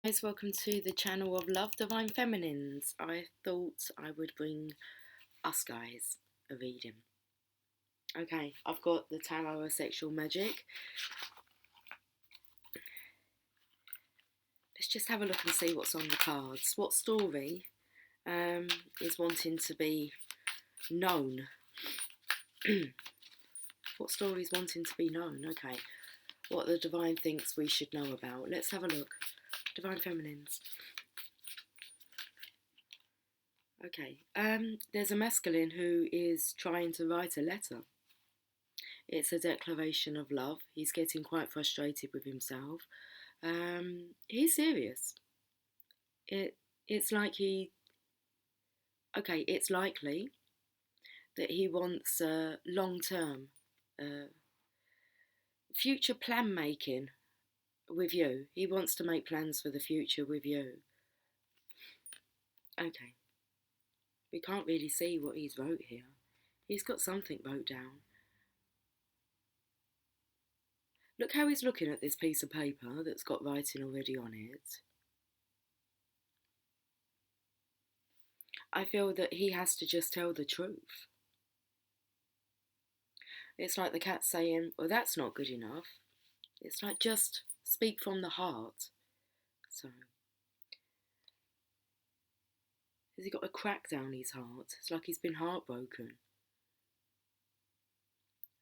Guys, welcome to the channel of Love Divine Feminines. I thought I would bring us guys a reading. Okay, I've got the Tarot of Sexual Magic. Let's just have a look and see what's on the cards. What story is wanting to be known? What story is wanting to be known? Okay, what the Divine thinks we should know about. Let's have a look. Divine Feminines. Okay, there's a masculine who is trying to write a letter. It's a declaration of love. He's getting quite frustrated with himself. He's serious. It's like it's likely that he wants long-term future plan making with you. He wants to make plans for the future with you. Okay. We can't really see what he's wrote here. He's got something wrote down. Look how he's looking at this piece of paper that's got writing already on it. I feel that he has to just tell the truth. It's like the cat saying, well, that's not good enough. It's like, just speak from the heart. So, has he got a crack down his heart? It's like he's been heartbroken.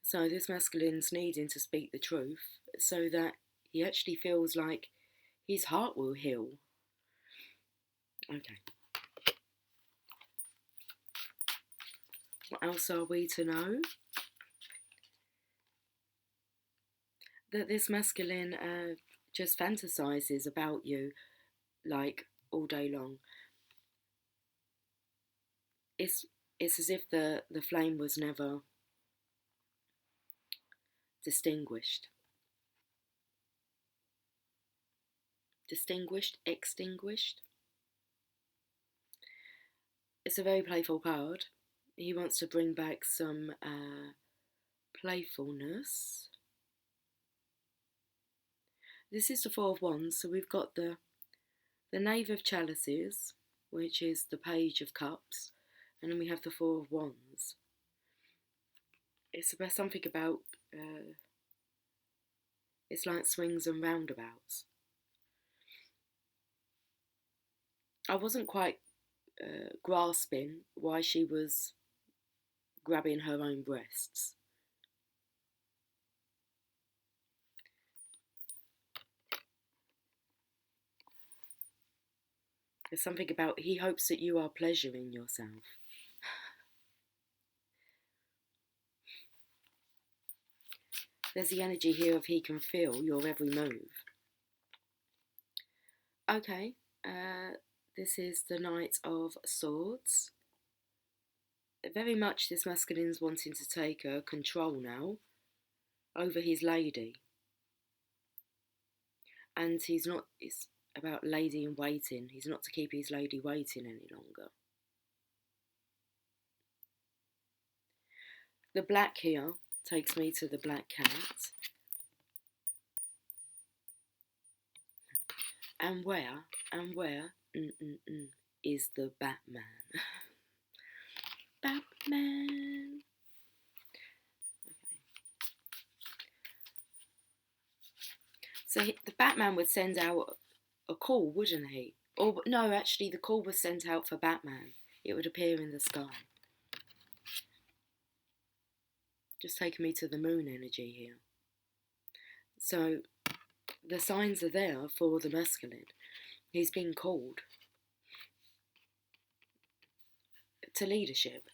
So this masculine's needing to speak the truth so that he actually feels like his heart will heal. Okay. What else are we to know? That this masculine just fantasizes about you like all day long. It's as if the flame was never distinguished. Distinguished, extinguished. It's a very playful card. He wants to bring back some playfulness. This is the Four of Wands, so we've got the Knave of Chalices, which is the Page of Cups, and then we have the Four of Wands. It's about something about, it's like swings and roundabouts. I wasn't quite grasping why she was grabbing her own breasts. There's something about, he hopes that you are pleasuring yourself. There's the energy here of he can feel your every move. Okay, this is the Knight of Swords. Very much this masculine's wanting to take control now over his lady. And it's about lady in waiting. He's not to keep his lady waiting any longer. The black here takes me to the black cat. And where is the Batman? Batman. Okay. So the Batman would send out a call, wouldn't he? Or no, actually the call was sent out for Batman. It would appear in the sky. Just taking me to the moon energy here. So the signs are there for the masculine. He's been called to leadership.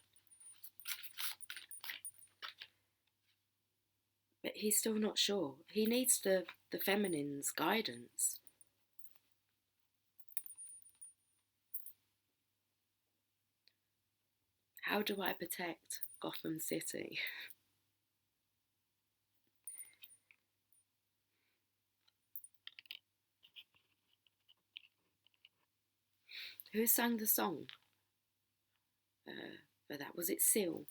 But he's still not sure. He needs the feminine's guidance. How do I protect Gotham City? Who sang the song for that? Was it Seal?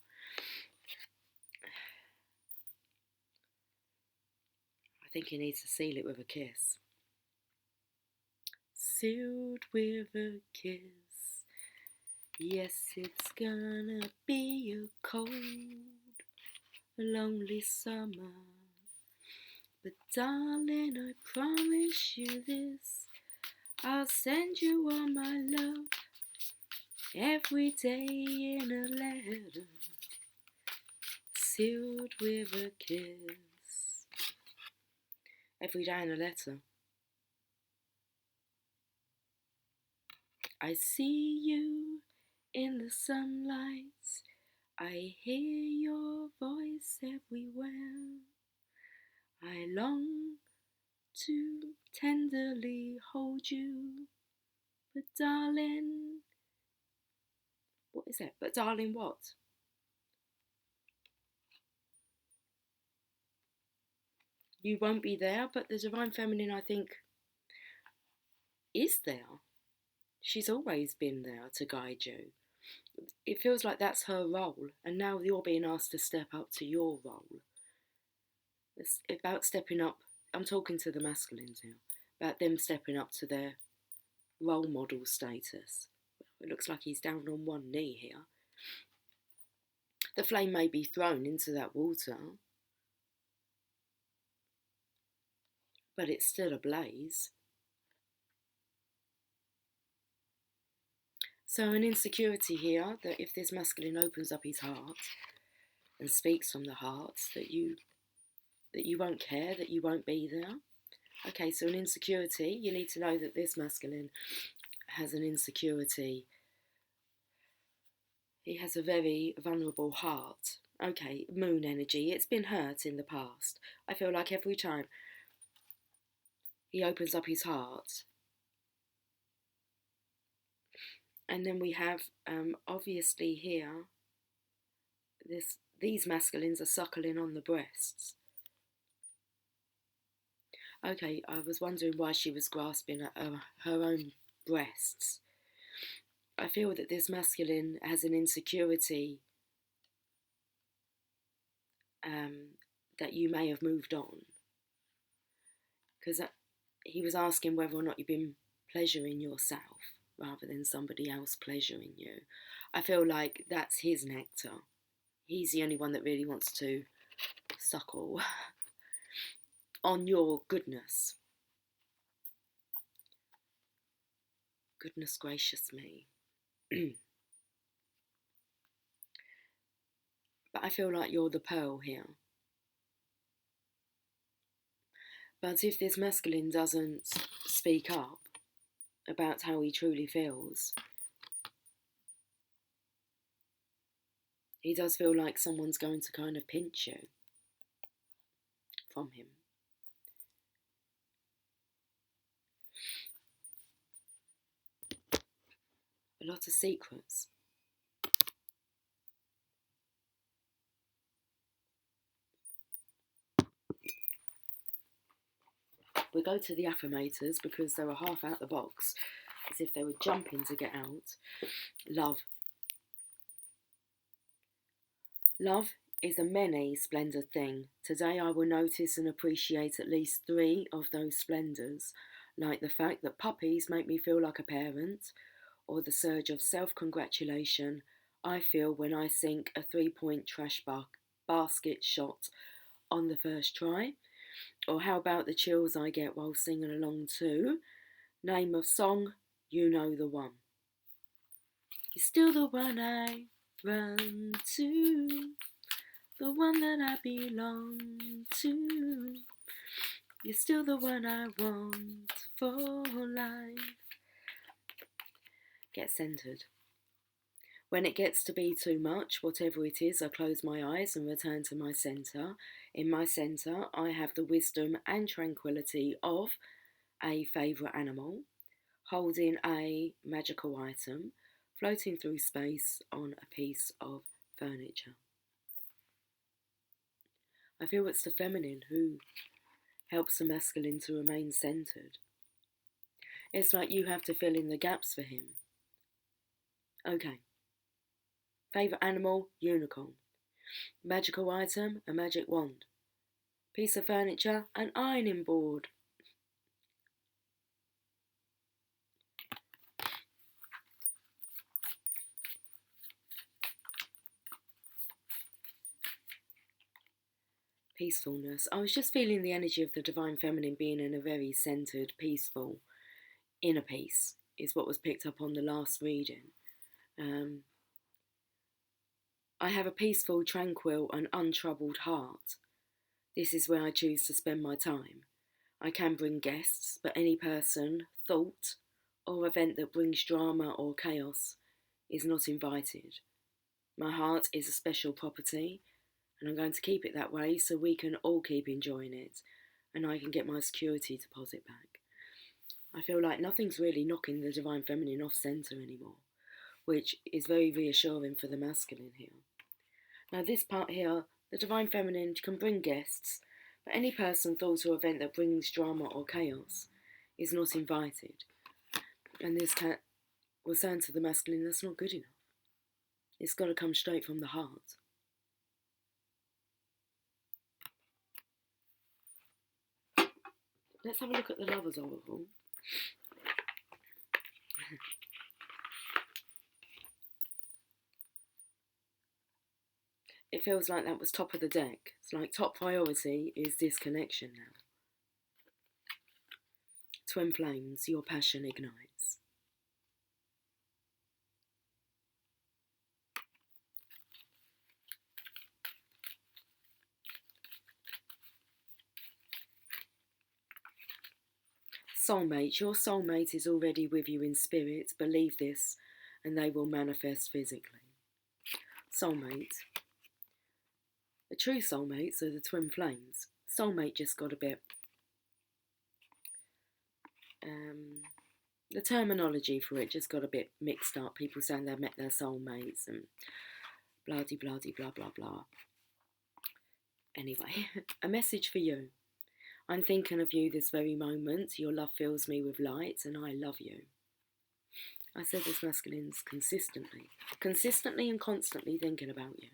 I think he needs to seal it with a kiss. sealed with a kiss. Yes, it's gonna be a cold, lonely summer. But darling, I promise you this, I'll send you all my love every day in a letter, sealed with a kiss. Every day in a letter. I see you in the sunlight, I hear your voice everywhere. I long to tenderly hold you, but darling, what is it? But darling, what? You won't be there, but the Divine Feminine, I think, is there. She's always been there to guide you. It feels like that's her role, and now you're being asked to step up to your role. It's about stepping up. I'm talking to the masculines now, about them stepping up to their role model status. It looks like he's down on one knee here. The flame may be thrown into that water, but it's still ablaze. So an insecurity here, that if this masculine opens up his heart and speaks from the heart, that you won't care, that you won't be there. Okay, so an insecurity, you need to know that this masculine has an insecurity. He has a very vulnerable heart. Okay, moon energy, it's been hurt in the past. I feel like every time he opens up his heart. And then we have, obviously here, these masculines are suckling on the breasts. Okay, I was wondering why she was grasping at her own breasts. I feel that this masculine has an insecurity that you may have moved on. Because he was asking whether or not you've been pleasuring yourself rather than somebody else pleasuring you. I feel like that's his nectar. He's the only one that really wants to suckle on your goodness. Goodness gracious me. But I feel like you're the pearl here. But if this masculine doesn't speak up about how he truly feels, he does feel like someone's going to kind of pinch you from him. A lot of secrets. We go to the affirmators because they were half out the box, as if they were jumping to get out. Love. Love is a many splendid thing. Today I will notice and appreciate at least 3 of those splendours, like the fact that puppies make me feel like a parent, or the surge of self-congratulation I feel when I sink a 3-point trash basket shot on the first try. Or how about the chills I get while singing along to name of song, you know the one. You're still the one I run to, the one that I belong to. You're still the one I want for life. Get centered. When it gets to be too much, whatever it is, I close my eyes and return to my centre. In my centre, I have the wisdom and tranquility of a favourite animal, holding a magical item, floating through space on a piece of furniture. I feel it's the feminine who helps the masculine to remain centred. It's like you have to fill in the gaps for him. Okay. Favourite animal, unicorn. Magical item, a magic wand. Piece of furniture, an ironing board. peacefulness. I was just feeling the energy of the Divine Feminine being in a very centered, peaceful inner peace, is what was picked up on the last reading. I have a peaceful, tranquil, and untroubled heart. This is where I choose to spend my time. I can bring guests, but any person, thought, or event that brings drama or chaos is not invited. My heart is a special property, and I'm going to keep it that way so we can all keep enjoying it, and I can get my security deposit back. I feel like nothing's really knocking the Divine Feminine off centre anymore, which is very reassuring for the masculine here. Now this part here, the Divine Feminine can bring guests, but any person, thought, or event that brings drama or chaos is not invited. And this was saying to the masculine, that's not good enough. It's got to come straight from the heart. Let's have a look at the Lover's Oracle. It feels like that was top of the deck. It's like top priority is this connection now. Twin flames, your passion ignites. Soulmate, your soulmate is already with you in spirit. Believe this and they will manifest physically. Soulmate. The true soulmates are the twin flames. Soulmate just got a bit... the terminology for it just got a bit mixed up. People saying they met their soulmates and blah blah blah. Anyway, a message for you. I'm thinking of you this very moment. Your love fills me with light and I love you. I said this masculine's consistently and constantly thinking about you.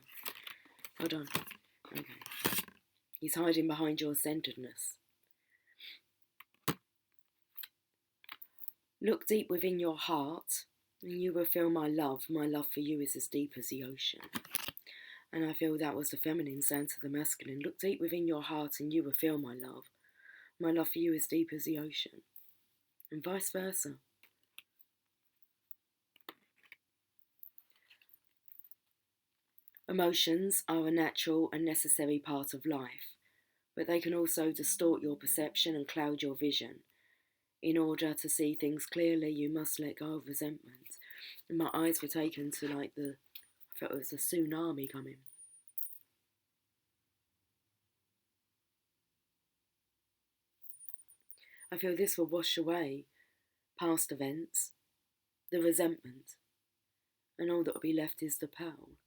Hold on. Okay. He's hiding behind your centeredness. Look deep within your heart and you will feel my love. My love for you is as deep as the ocean. And I feel that was the feminine saying to the masculine, look deep within your heart and you will feel my love. My love for you is deep as the ocean. And vice versa. Emotions are a natural and necessary part of life, but they can also distort your perception and cloud your vision. In order to see things clearly, you must let go of resentment. And my eyes were taken to I felt it was a tsunami coming. I feel this will wash away past events, the resentment, and all that will be left is the pearl.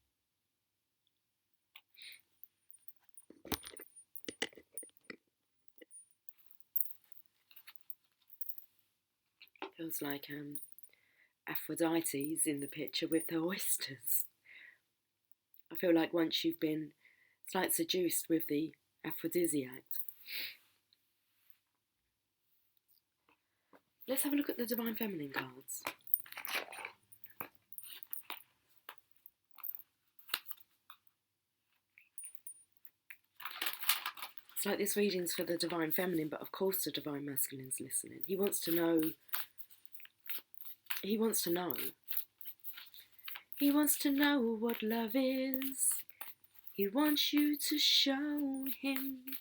Feels like Aphrodite's in the picture with the oysters. I feel like once you've been seduced with the aphrodisiac. Let's have a look at the Divine Feminine cards. It's like this reading's for the Divine Feminine, but of course the Divine Masculine's listening. He wants to know. He wants to know. He wants to know what love is. He wants you to show him.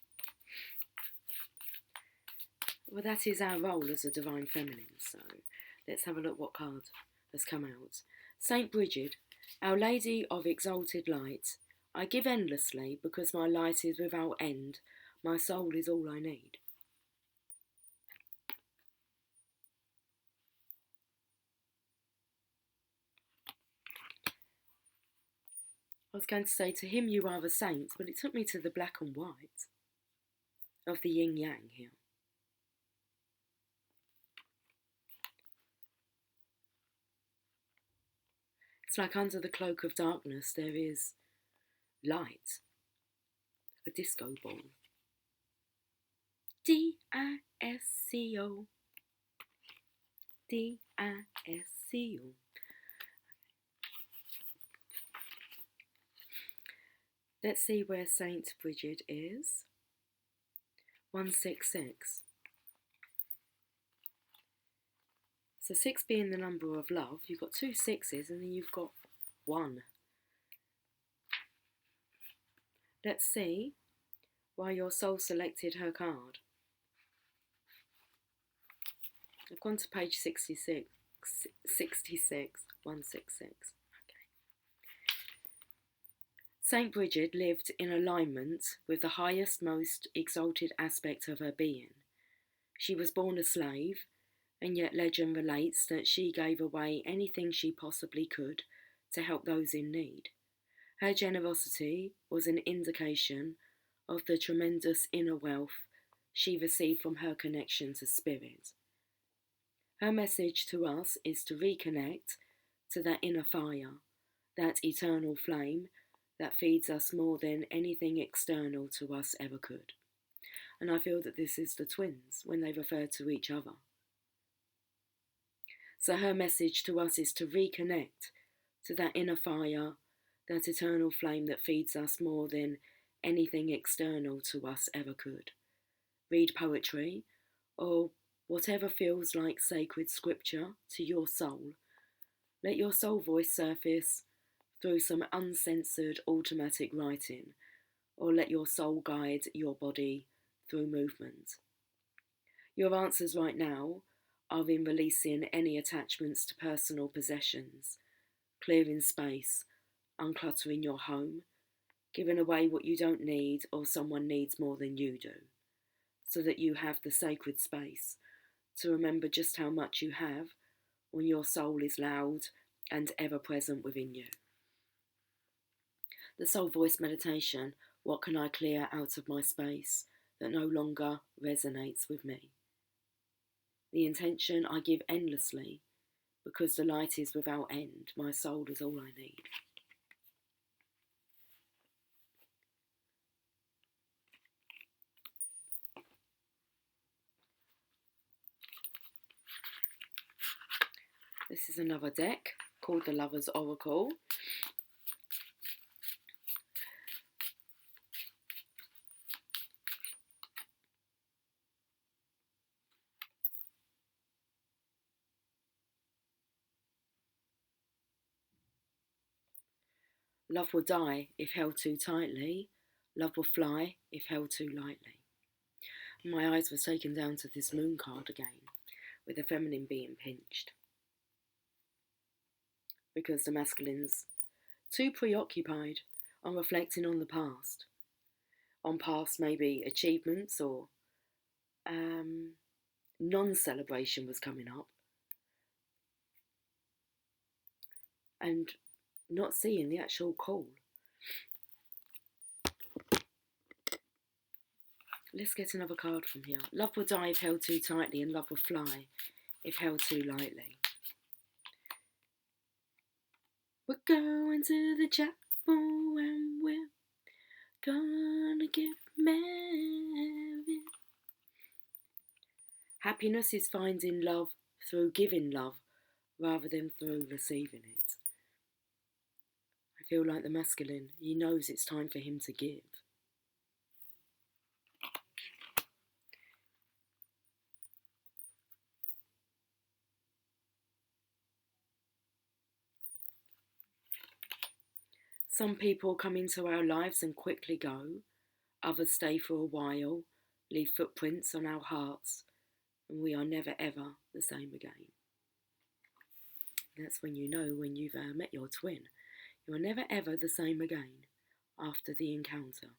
Well, that is our role as a Divine Feminine, so let's have a look what card has come out. Saint Bridget, Our Lady of Exalted Light, I give endlessly because my light is without end. My soul is all I need. I was going to say, to him you are a saint, but it took me to the black and white of the yin-yang here. It's like under the cloak of darkness there is light, a disco ball. D-I-S-C-O. D-I-S-C-O. Let's see where Saint Bridget is. 166. So 6 being the number of love, you've got 2 6s and then you've got 1. Let's see why your soul selected her card. I've gone to page 66, 166. Okay. Saint Bridget lived in alignment with the highest, most exalted aspect of her being. She was born a slave, and yet legend relates that she gave away anything she possibly could to help those in need. Her generosity was an indication of the tremendous inner wealth she received from her connection to spirit. Her message to us is to reconnect to that inner fire, that eternal flame that feeds us more than anything external to us ever could. And I feel that this is the twins when they refer to each other. So her message to us is to reconnect to that inner fire, that eternal flame that feeds us more than anything external to us ever could. Read poetry, or whatever feels like sacred scripture to your soul. Let your soul voice surface through some uncensored automatic writing, or let your soul guide your body through movement. Your answers right now are in releasing any attachments to personal possessions, clearing space, uncluttering your home, giving away what you don't need or someone needs more than you do, so that you have the sacred space to remember just how much you have when your soul is loud and ever present within you. The soul voice meditation, what can I clear out of my space that no longer resonates with me? The intention I give endlessly, because the light is without end. My soul is all I need. This is another deck called the Lover's Oracle. Love will die if held too tightly. Love will fly if held too lightly. My eyes were taken down to this moon card again, with the feminine being pinched. Because the masculine's too preoccupied on reflecting on the past. On past maybe achievements or non-celebration was coming up. And not seeing the actual call. Let's get another card from here. Love will die if held too tightly, and love will fly if held too lightly. We're going to the chapel and we're gonna get married. Happiness is finding love through giving love rather than through receiving it. I feel like the masculine, he knows it's time for him to give. Some people come into our lives and quickly go. Others stay for a while, leave footprints on our hearts, and we are never ever the same again. That's when you know when you've met your twin. You are never ever the same again after the encounter.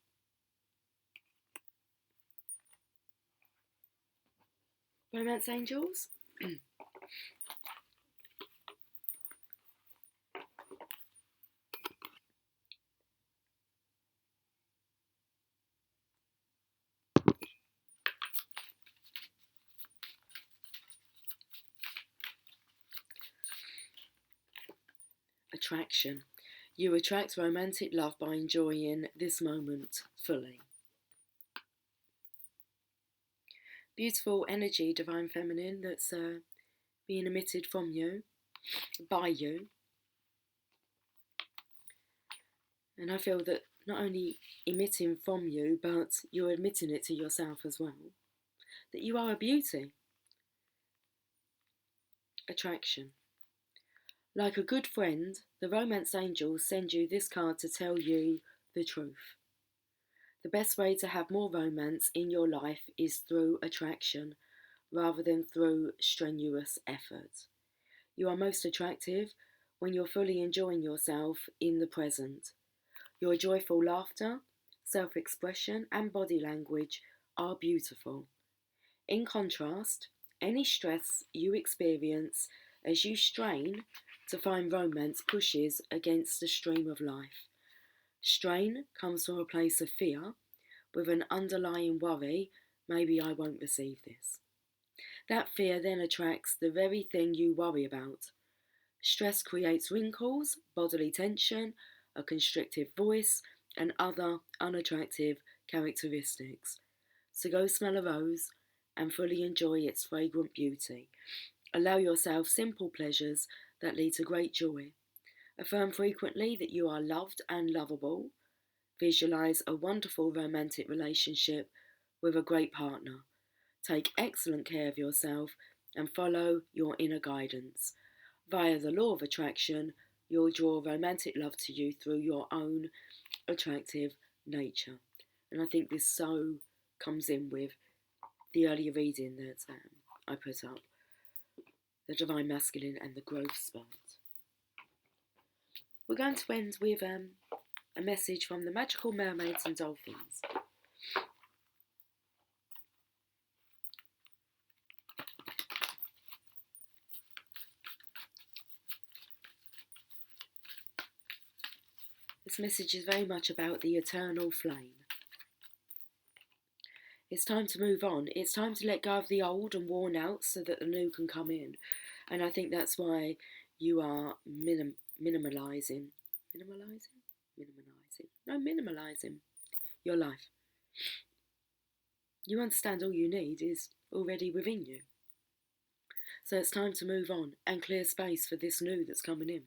Romance angels? Attraction. You attract romantic love by enjoying this moment fully. Beautiful energy, divine feminine, that's being emitted from you, by you. And I feel that not only emitting from you, but you're admitting it to yourself as well, that you are a beauty. Attraction. Like a good friend, the romance angels send you this card to tell you the truth. The best way to have more romance in your life is through attraction rather than through strenuous effort. You are most attractive when you're fully enjoying yourself in the present. Your joyful laughter, self-expression and body language are beautiful. In contrast, any stress you experience as you strain to find romance pushes against the stream of life. Strain comes from a place of fear, with an underlying worry, maybe I won't receive this. That fear then attracts the very thing you worry about. Stress creates wrinkles, bodily tension, a constricted voice, and other unattractive characteristics. So go smell a rose and fully enjoy its fragrant beauty. Allow yourself simple pleasures that lead to great joy. Affirm frequently that you are loved and lovable. Visualize a wonderful romantic relationship with a great partner. Take excellent care of yourself and follow your inner guidance. Via the law of attraction, you'll draw romantic love to you through your own attractive nature. And I think this so comes in with the earlier reading that I put up, the Divine Masculine and the Growth Spurt. We're going to end with a message from the Magical Mermaids and Dolphins. This message is very much about the eternal flame. It's time to move on. It's time to let go of the old and worn out so that the new can come in. And I think that's why you are minimalising your life. You understand all you need is already within you. So it's time to move on and clear space for this new that's coming in.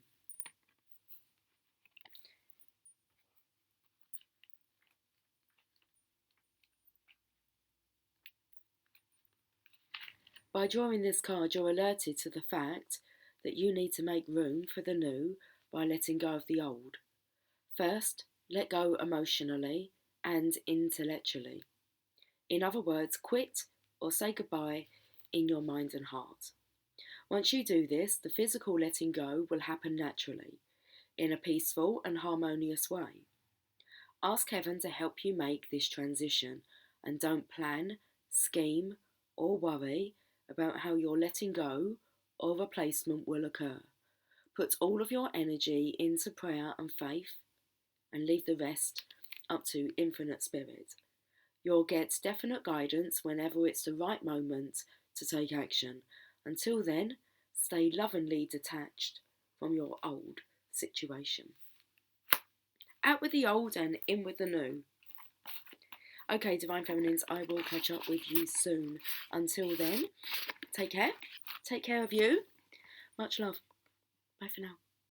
By drawing this card, you're alerted to the fact that you need to make room for the new by letting go of the old. First, let go emotionally and intellectually. In other words, quit or say goodbye in your mind and heart. Once you do this, the physical letting go will happen naturally, in a peaceful and harmonious way. Ask heaven to help you make this transition and don't plan, scheme, or worry about how your letting go or replacement will occur. Put all of your energy into prayer and faith and leave the rest up to Infinite Spirit. You'll get definite guidance whenever it's the right moment to take action. Until then, stay lovingly detached from your old situation. Out with the old and in with the new. Okay, Divine Feminines, I will catch up with you soon. Until then, take care. Take care of you. Much love. Bye for now.